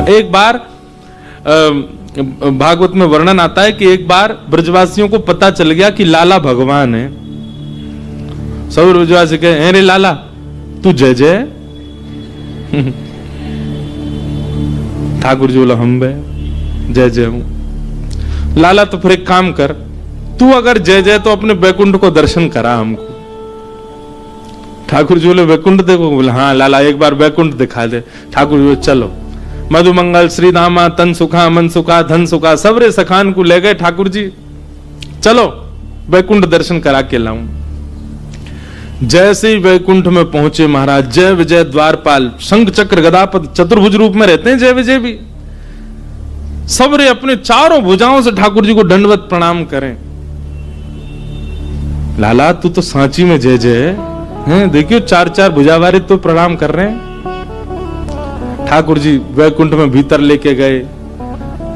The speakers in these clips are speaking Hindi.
एक बार भागवत में वर्णन आता है कि एक बार ब्रजवासियों को पता चल गया कि लाला भगवान है। सब ब्रजवासी कहे, अरे लाला तू जय जय। ठाकुर जी बोला, हम बे जय जय हूं। लाला तो फिर एक काम कर, तू अगर जय जय तो अपने वैकुंठ को दर्शन करा हमको। ठाकुर जी बोले, वैकुंठ देखो? बोले हाँ लाला, एक बार वैकुंठ दिखा दे। ठाकुर जी बोले, चलो। मधुमंगल, श्री धामा, तन सुखा, मन सुखा, धन सुखा, सबरे सखान को ले गए ठाकुर जी। चलो वैकुंठ दर्शन करा के लाऊं। जैसे ही वैकुंठ में पहुंचे महाराज, जय विजय द्वारपाल शंख चक्र गदापद चतुर्भुज रूप में रहते हैं जय विजय भी, सबरे अपने चारों भुजाओं से ठाकुर जी को दंडवत प्रणाम करें। लाला तू तो सांची में जय जय है, देखियो चार चार भुजावारी तो प्रणाम कर रहे हैं। ठाकुर जी वैकुंठ में भीतर लेके गए।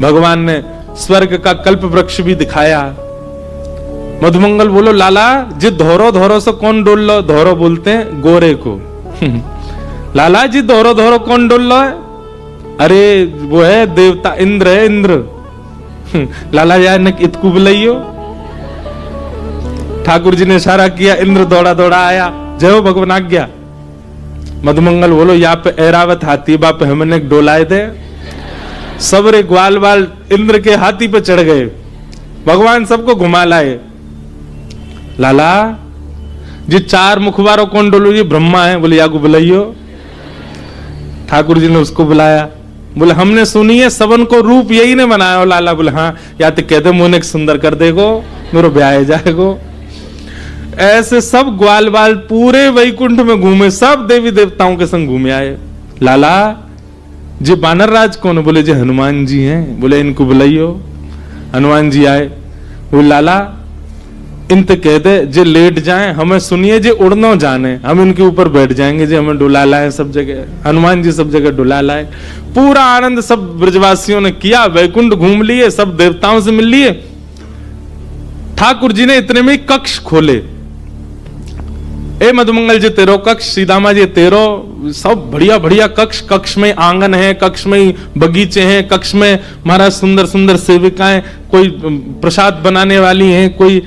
भगवान ने स्वर्ग का कल्प वृक्ष भी दिखाया। मधुमंगल बोलो, लाला जी धोरो धोरो से कौन डोल लो? धोरो बोलते हैं गोरे को। लाला जी धोरो धोरो कौन डोल लो है? अरे वो है देवता इंद्र है, इंद्र। लाला यार ने इतकू बुलाइयो। ठाकुर जी ने इशारा किया, इंद्र दौड़ा दौड़ा आया। जय हो भगवान आज्ञा। मधुमंगल बोलो, यहाँ पे ऐरावत हाथी बाप हमने डोलाए थे। सबरे ग्वाल वाल इंद्र के हाथी पे चढ़ गए। भगवान सबको घुमा लाए। लाला जी चार मुखबारों कौन डोलो? ये ब्रह्मा है। बोले यागू बुलाइयो। ठाकुर जी ने उसको बुलाया। बोले हमने सुनी है सबन को रूप यही ने बनाया हो लाला। बोले हाँ, या तो कहते मुंह सुंदर कर देगो, मेरे ब्याह जाएगो। ऐसे सब ग्वाल बाल पूरे वैकुंठ में घूमे, सब देवी देवताओं के संग घूमे आए। लाला जी बानर राज कौन? बोले जी हनुमान जी हैं। बोले इनको बुलाइयो। हनुमान जी आए। बोले लाला इनते कह दे जे लेट जाए, हमें सुनिए जे उड़नो जाने, हम इनके ऊपर बैठ जाएंगे जे हमें डुला लाए सब जगह। हनुमान जी सब जगह डुला लाए। पूरा आनंद सब ब्रजवासियों ने किया। वैकुंठ घूम लिए, सब देवताओं से मिल लिए। ठाकुर जी ने इतने में कक्ष खोले। ए मधुमंगल जी तेरो कक्ष, सीधामा जी तेरो, सब बढ़िया बढ़िया कक्ष। कक्ष में आंगन है, कक्ष में बगीचे हैं, कक्ष में महाराज सुंदर सुंदर सेविकाएं, कोई प्रसाद बनाने वाली हैं, कोई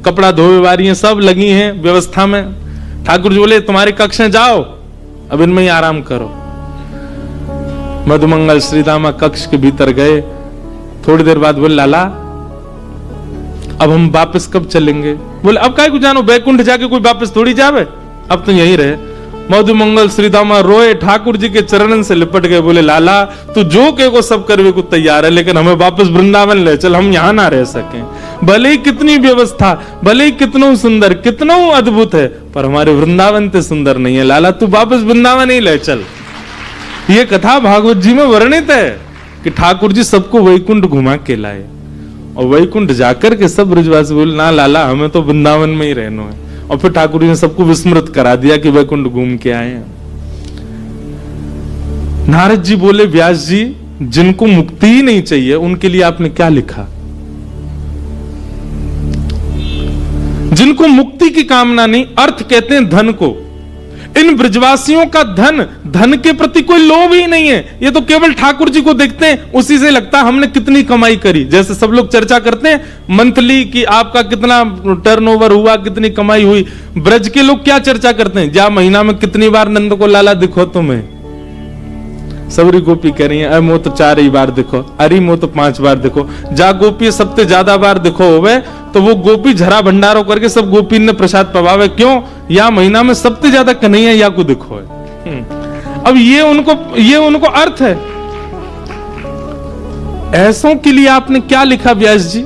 कपड़ा धोने वाली हैं, सब लगी हैं व्यवस्था में। ठाकुर जी बोले तुम्हारे कक्ष में जाओ, अब इनमें ही आराम करो। मधुमंगल श्रीदामा कक्ष के भीतर गए। थोड़ी देर बाद बोले लाला अब हम वापस कब चलेंगे? बोले अब काहे को जानो, बैकुंठ जाके कोई वापस थोड़ी जावे, अब तो यहीं रहे। मधुमंगल श्रीदामा रोए, ठाकुर जी के चरणन से लिपट गए। बोले लाला तू जो के को सब करवे को तैयार है, लेकिन हमें वापस वृंदावन ले चल, हम यहां ना रह सके। भले ही कितनी व्यवस्था, भले ही कितनो सुंदर, कितनो अद्भुत है, पर हमारे वृंदावन ते सुंदर नहीं है। लाला तू वापस वृंदावन ही ले चल। ये कथा भागवत जी में वर्णित है कि ठाकुर जी सबको वैकुंठ घुमा के लाए। और वैकुंठ जाकर के सब ब्रजवासी बोले ना लाला हमें तो वृंदावन में ही रहना है। और फिर ठाकुर जी ने सबको विस्मृत करा दिया कि वैकुंठ घूम के आए हैं। नारद जी बोले व्यास जी जिनको मुक्ति ही नहीं चाहिए उनके लिए आपने क्या लिखा? जिनको मुक्ति की कामना नहीं, अर्थ कहते हैं धन को। इन ब्रजवासियों का धन के प्रति कोई लोभ ही नहीं है। ये तो केवल ठाकुर जी को देखते हैं, उसी से लगता है हमने कितनी कमाई करी। जैसे सब लोग चर्चा करते हैं मंथली कि आपका कितना टर्नओवर हुआ, कितनी कमाई हुई। ब्रज के लोग क्या चर्चा करते हैं? जा महीना में कितनी बार नंद को लाला दिखो तुम्हें? सबरी गोपी कह रही है मो तो 4 ही बार दिखो, अरे मो तो 5 बार दिखो। जा गोपी सबसे ज्यादा बार दिखो होवे तो वो गोपी झरा भंडारो करके सब गोपी ने प्रसाद पवावे। क्यों? या महीना में सबसे ज्यादा कन्हैया या को दिखो है। अब ये उनको अर्थ है। ऐसों के लिए आपने क्या लिखा व्यास जी?